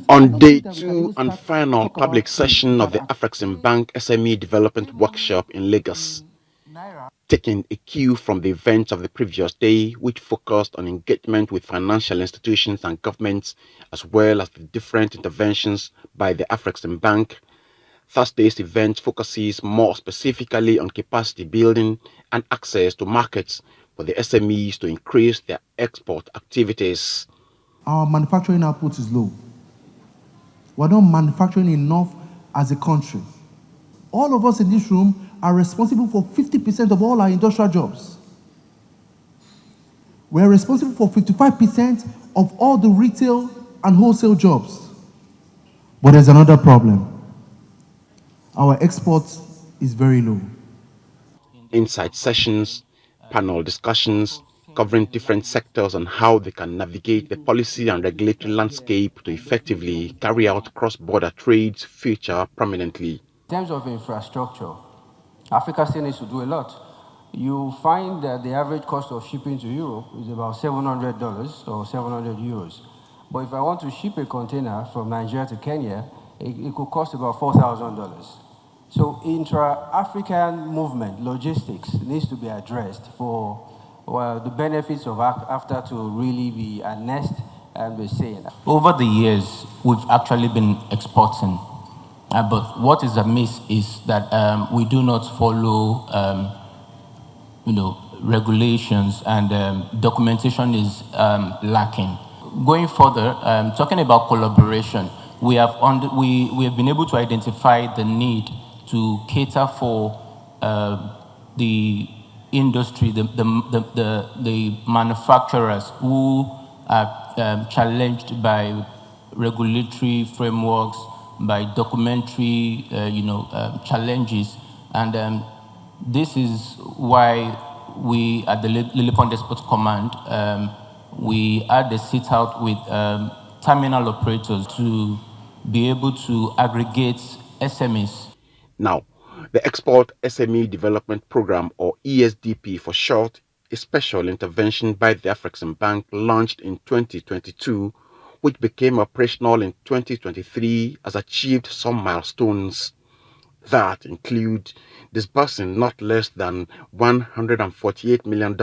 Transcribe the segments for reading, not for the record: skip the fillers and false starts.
On day two and final public session of the AFREXIM Bank SME Development Workshop in Lagos, taking a cue from the events of the previous day, which focused on engagement with financial institutions and governments, as well as the different interventions by the AFREXIM Bank, Thursday's event focuses more specifically on capacity building and access to markets for the SMEs to increase their export activities. Our manufacturing output is low. We're not manufacturing enough as a country. All of us in this room are responsible for 50% of all our industrial jobs. We're responsible for 55% of all the retail and wholesale jobs. But there's another problem. Our export is very low. Insight sessions, panel discussions covering different sectors on how they can navigate the policy and regulatory landscape to effectively carry out cross-border trades feature prominently. In terms of infrastructure, Africa still needs to do a lot. You find that the average cost of shipping to Europe is about $700 or 700 euros. But if I want to ship a container from Nigeria to Kenya, it could cost about $4,000. So intra-African movement, logistics, needs to be addressed for the benefits of AFTA to really be harnessed and be seen. Over the years, we've actually been exporting. But what is amiss is that we do not follow, regulations, and documentation is lacking. Going further, talking about collaboration, we have been able to identify the need to cater for the industry, the manufacturers who are challenged by regulatory frameworks, by documentary, challenges, and this is why we at the Lillipond Export Command we had a sit out with terminal operators to be able to aggregate SMEs. Now, the Export SME Development Program, or ESDP for short, a special intervention by the AFREXIM Bank launched in 2022, which became operational in 2023, has achieved some milestones that include disbursing not less than $148 million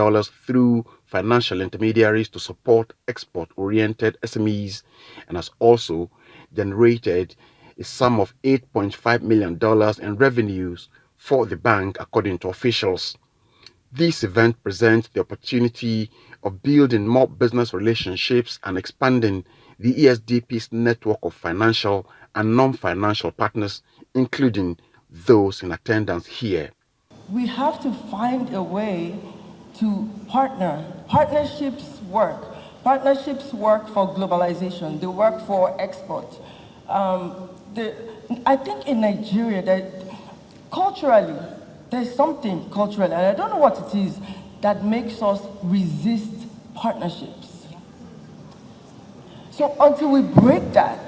through financial intermediaries to support export-oriented SMEs, and has also generated a sum of $8.5 million in revenues for the bank, according to officials. This event presents the opportunity of building more business relationships and expanding the ESDP's network of financial and non-financial partners, including those in attendance here. We have to find a way to partner. Partnerships work. Partnerships work for globalization. They work for export. I think in Nigeria that culturally, there's something cultural, and I don't know what it is, that makes us resist partnerships. So until we break that,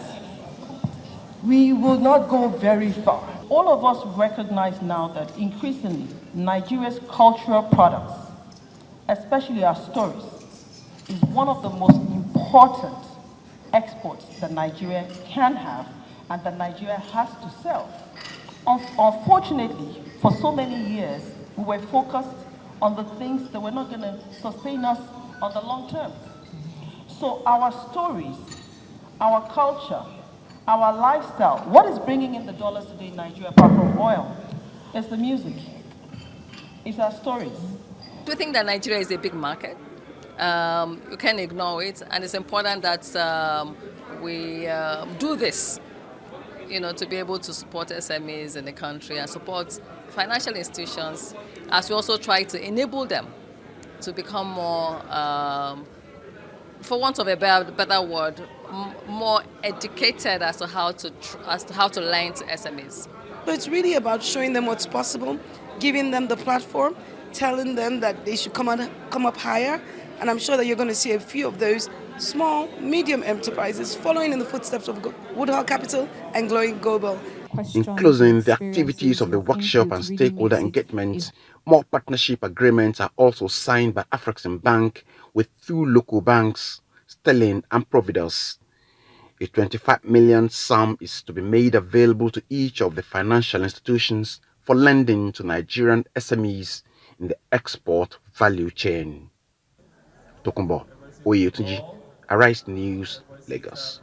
we will not go very far. All of us recognize now that increasingly Nigeria's cultural products, especially our stories, is one of the most important exports that Nigeria can have and that Nigeria has to sell. Unfortunately, for so many years, we were focused on the things that were not going to sustain us on the long term. So our stories, our culture, our lifestyle, what is bringing in the dollars today in Nigeria apart from oil? It's the music. It's our stories. We think that Nigeria is a big market. You can't ignore it, and it's important that we do this, to be able to support SMEs in the country and support financial institutions, as we also try to enable them to become more, for want of a better word, more educated as to how to lend to SMEs. So it's really about showing them what's possible, giving them the platform, telling them that they should come up higher, and I'm sure that you're going to see a few of those small, medium enterprises following in the footsteps of Woodhull Capital and Glowing Global. In closing the activities of the workshop and stakeholder engagement, more partnership agreements are also signed by AFREXIM Bank with two local banks, Sterling and Providus. A 25 million sum is to be made available to each of the financial institutions for lending to Nigerian SMEs in the export value chain. Tokumbo Oyetunji, Arise News, Lagos.